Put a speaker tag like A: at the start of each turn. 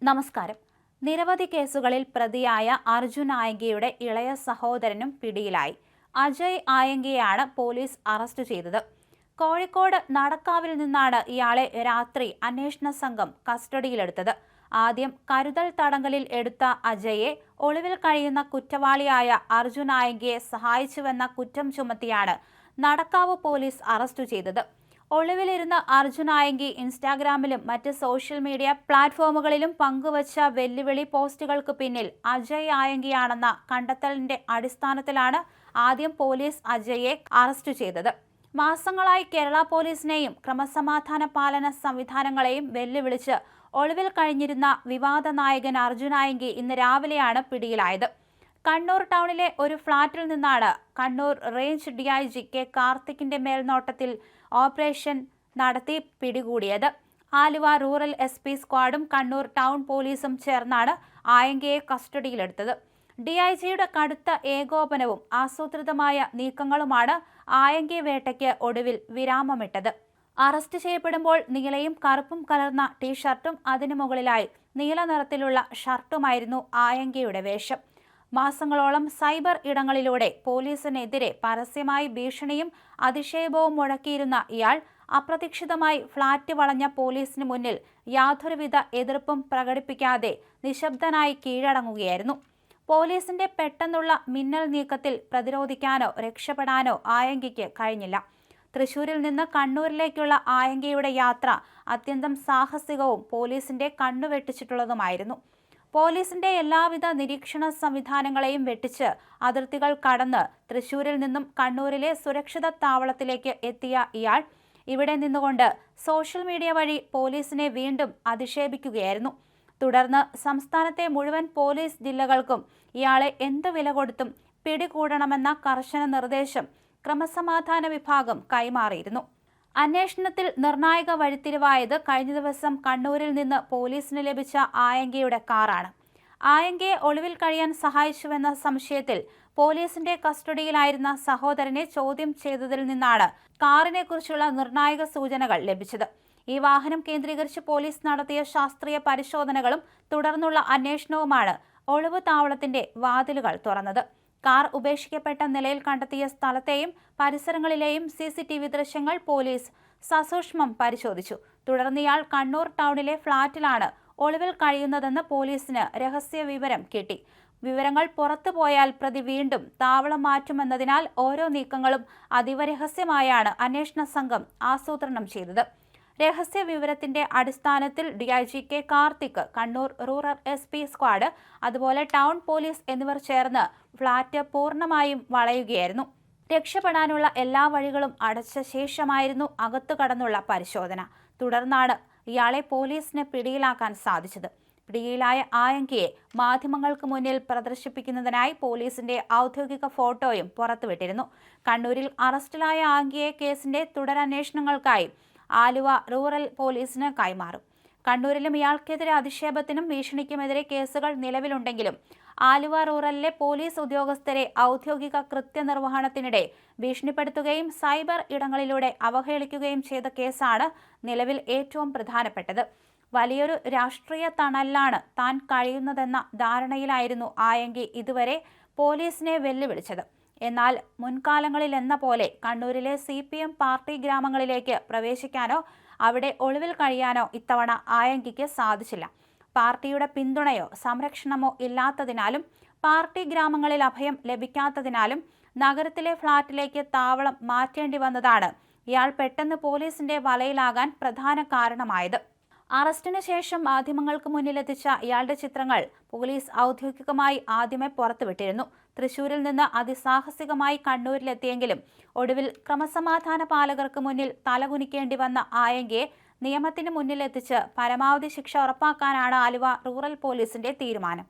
A: നമസ്കാരം. നിരവധി കേസുകളിൽ പ്രതിയായ അർജുൻ ആയങ്കിയുടെ ഇളയ സഹോദരനും പിടിയിലായി. അജയ് ആയങ്കിയെയാണ് പോലീസ് അറസ്റ്റ് ചെയ്തത്. കോഴിക്കോട് നടക്കാവിൽ നിന്നാണ് ഇയാളെ രാത്രി അന്വേഷണ സംഘം കസ്റ്റഡിയിലെടുത്തത്. ആദ്യം കരുതൽ തടങ്കലിൽ എടുത്ത അജയെ ഒളിവിൽ കഴിയുന്ന കുറ്റവാളിയായ അർജുൻ ആയങ്കിയെ സഹായിച്ചുവെന്ന കുറ്റം ചുമത്തിയാണ് നടക്കാവ് പോലീസ് അറസ്റ്റ് ചെയ്തത്. ഒളിവിലിരുന്ന അർജുൻ ആയങ്കി ഇൻസ്റ്റാഗ്രാമിലും മറ്റ് സോഷ്യൽ മീഡിയ പ്ലാറ്റ്ഫോമുകളിലും പങ്കുവച്ച വെല്ലുവിളി പോസ്റ്റുകൾക്ക് പിന്നിൽ അജയ് ആയങ്കിയാണെന്ന കണ്ടെത്തലിന്റെ അടിസ്ഥാനത്തിലാണ് ആദ്യം പോലീസ് അജയെ അറസ്റ്റ് ചെയ്തത്. മാസങ്ങളായി കേരള പോലീസിനെയും ക്രമസമാധാന പാലന സംവിധാനങ്ങളെയും വെല്ലുവിളിച്ച് ഒളിവിൽ കഴിഞ്ഞിരുന്ന വിവാദ നായകൻ അർജുൻ ആയങ്കി ഇന്ന് രാവിലെയാണ് പിടിയിലായത്. കണ്ണൂർ ടൗണിലെ ഒരു ഫ്ളാറ്റിൽ നിന്നാണ് കണ്ണൂർ റേഞ്ച് DIG കെ കാർത്തിക്കിന്റെ മേൽനോട്ടത്തിൽ ഓപ്പറേഷൻ നടത്തി പിടികൂടിയത്. ആലുവ റൂറൽ SP സ്ക്വാഡും കണ്ണൂർ ടൗൺ പോലീസും ചേർന്നാണ് ആയങ്കിയെ കസ്റ്റഡിയിലെടുത്തത്. DIGയുടെ കടുത്ത ഏകോപനവും ആസൂത്രിതമായ നീക്കങ്ങളുമാണ് ആയങ്കി വേട്ടയ്ക്ക് ഒടുവിൽ വിരാമമിട്ടത്. അറസ്റ്റ് ചെയ്യപ്പെടുമ്പോൾ നീലയും കറുപ്പും കലർന്ന ടീഷർട്ടും അതിനു മുകളിലായി നീല നിറത്തിലുള്ള ഷർട്ടുമായിരുന്നു ആയങ്കിയുടെ വേഷം. മാസങ്ങളോളം സൈബർ ഇടങ്ങളിലൂടെ പോലീസിനെതിരെ പരസ്യമായി ഭീഷണിയും അധിക്ഷേപവും മുഴക്കിയിരുന്ന ഇയാൾ അപ്രതീക്ഷിതമായി ഫ്ളാറ്റ് വളഞ്ഞ പോലീസിന് മുന്നിൽ യാതൊരുവിധ എതിർപ്പും പ്രകടിപ്പിക്കാതെ നിശബ്ദനായി കീഴടങ്ങുകയായിരുന്നു. പോലീസിന്റെ പെട്ടെന്നുള്ള മിന്നൽ നീക്കത്തിൽ പ്രതിരോധിക്കാനോ രക്ഷപ്പെടാനോ ആയങ്കിക്ക് കഴിഞ്ഞില്ല. തൃശൂരിൽ നിന്ന് കണ്ണൂരിലേക്കുള്ള ആയങ്കിയുടെ യാത്ര അത്യന്തം സാഹസികവും പോലീസിന്റെ കണ്ണുവെട്ടിച്ചിട്ടുള്ളതുമായിരുന്നു. പോലീസിന്റെ എല്ലാവിധ നിരീക്ഷണ സംവിധാനങ്ങളെയും വെട്ടിച്ച് അതിർത്തികൾ കടന്ന് തൃശൂരിൽ നിന്നും കണ്ണൂരിലെ സുരക്ഷിത താവളത്തിലേക്ക് എത്തിയ ഇയാൾ ഇവിടെ നിന്നുകൊണ്ട് സോഷ്യൽ മീഡിയ വഴി പോലീസിനെ വീണ്ടും അധിക്ഷേപിക്കുകയായിരുന്നു. തുടർന്ന് സംസ്ഥാനത്തെ മുഴുവൻ പോലീസ് ജില്ലകൾക്കും ഇയാളെ എന്ത് വില കൊടുത്തും പിടികൂടണമെന്ന കർശന നിർദ്ദേശം ക്രമസമാധാന വിഭാഗം കൈമാറിയിരുന്നു. അന്വേഷണത്തിൽ നിർണായക വഴിത്തിരിവായത് കഴിഞ്ഞ ദിവസം കണ്ണൂരിൽ നിന്ന് പോലീസിന് ലഭിച്ച ആയങ്കിയുടെ കാറാണ്. ആയങ്കിയെ ഒളിവിൽ കഴിയാൻ സഹായിച്ചുവെന്ന സംശയത്തിൽ പോലീസിന്റെ കസ്റ്റഡിയിലായിരുന്ന സഹോദരനെ ചോദ്യം ചെയ്തതിൽ നിന്നാണ് കാറിനെക്കുറിച്ചുള്ള നിർണായക സൂചനകൾ ലഭിച്ചത്. ഈ വാഹനം കേന്ദ്രീകരിച്ച് പോലീസ് നടത്തിയ ശാസ്ത്രീയ പരിശോധനകളും തുടർന്നുള്ള അന്വേഷണവുമാണ് ഒളിവ് താവളത്തിന്റെ വാതിലുകൾ തുറന്നത്. കാർ ഉപേക്ഷിക്കപ്പെട്ട നിലയിൽ കണ്ടെത്തിയ സ്ഥലത്തെയും പരിസരങ്ങളിലെയും CCTV ദൃശ്യങ്ങൾ പോലീസ് സസൂക്ഷ്മം പരിശോധിച്ചു. തുടർന്ന് ഇയാൾ കണ്ണൂർ ടൗണിലെ ഫ്ളാറ്റിലാണ് ഒളിവിൽ കഴിയുന്നതെന്ന് പോലീസിന് രഹസ്യ വിവരം കിട്ടി. വിവരങ്ങൾ പുറത്തുപോയാൽ പ്രതി വീണ്ടും താവളം മാറ്റുമെന്നതിനാൽ ഓരോ നീക്കങ്ങളും അതീവ രഹസ്യമായാണ് അന്വേഷണ സംഘം ആസൂത്രണം ചെയ്തത്. രഹസ്യ വിവരത്തിന്റെ അടിസ്ഥാനത്തിൽ DIG K Karthik, Kannur rural SP squad, അതുപോലെ ടൗൺ പോലീസ് എന്നിവർ ചേർന്ന് ഫ്ളാറ്റ് പൂർണ്ണമായും വളയുകയായിരുന്നു. രക്ഷപ്പെടാനുള്ള എല്ലാ വഴികളും അടച്ച ശേഷമായിരുന്നു അകത്തു കടന്നുള്ള പരിശോധന. തുടർന്നാണ് ഇയാളെ പോലീസിന് പിടിയിലാക്കാൻ സാധിച്ചത്. പിടിയിലായ ആയങ്കിയെ മാധ്യമങ്ങൾക്ക് മുന്നിൽ പ്രദർശിപ്പിക്കുന്നതിനായി പോലീസിന്റെ ഔദ്യോഗിക ഫോട്ടോയും പുറത്തുവിട്ടിരുന്നു. കണ്ണൂരിൽ അറസ്റ്റിലായ ആയങ്കിയെ കേസിന്റെ തുടരന്വേഷണങ്ങൾക്കായി ആലുവ റൂറൽ പോലീസിന് കൈമാറും. കണ്ണൂരിലും ഇയാൾക്കെതിരെ അധിക്ഷേപത്തിനും ഭീഷണിക്കുമെതിരെ കേസുകൾ നിലവിലുണ്ടെങ്കിലും ആലുവ റൂറലിലെ പോലീസ് ഉദ്യോഗസ്ഥരെ ഔദ്യോഗിക കൃത്യനിർവഹണത്തിനിടെ ഭീഷണിപ്പെടുത്തുകയും സൈബർ ഇടങ്ങളിലൂടെ അവഹേളിക്കുകയും ചെയ്ത കേസാണ് നിലവിൽ ഏറ്റവും പ്രധാനപ്പെട്ടത്. വലിയൊരു രാഷ്ട്രീയ തണലിലാണ് താൻ കഴിയുന്നതെന്ന ധാരണയിലായിരുന്നു ആയങ്കി ഇതുവരെ പോലീസിനെ വെല്ലുവിളിച്ചത്. എന്നാൽ മുൻകാലങ്ങളിലെന്ന പോലെ കണ്ണൂരിലെ CPM പാർട്ടി ഗ്രാമങ്ങളിലേക്ക് പ്രവേശിക്കാനോ അവിടെ ഒളിവിൽ കഴിയാനോ ഇത്തവണ ആയങ്കിക്ക് സാധിച്ചില്ല. പാർട്ടിയുടെ പിന്തുണയോ സംരക്ഷണമോ ഇല്ലാത്തതിനാലും പാർട്ടി ഗ്രാമങ്ങളിൽ അഭയം ലഭിക്കാത്തതിനാലും നഗരത്തിലെ ഫ്ളാറ്റിലേക്ക് താവളം മാറ്റേണ്ടി വന്നതാണ് ഇയാൾ പെട്ടെന്ന് പോലീസിന്റെ വലയിലാകാൻ പ്രധാന കാരണമായത്. അറസ്റ്റിന് ശേഷം മാധ്യമങ്ങൾക്ക് മുന്നിലെത്തിച്ച ഇയാളുടെ ചിത്രങ്ങൾ പോലീസ് ഔദ്യോഗികമായി ആദ്യമേ പുറത്തുവിട്ടിരുന്നു. തൃശൂരിൽ നിന്ന് അതിസാഹസികമായി കണ്ണൂരിലെത്തിയെങ്കിലും ഒടുവിൽ ക്രമസമാധാന പാലകർക്ക് മുന്നിൽ തലകുനിക്കേണ്ടി വന്ന ആയങ്കിയെ നിയമത്തിന് മുന്നിലെത്തിച്ച് പരമാവധി ശിക്ഷ ഉറപ്പാക്കാനാണ് ആലുവ റൂറൽ പോലീസിന്റെ തീരുമാനം.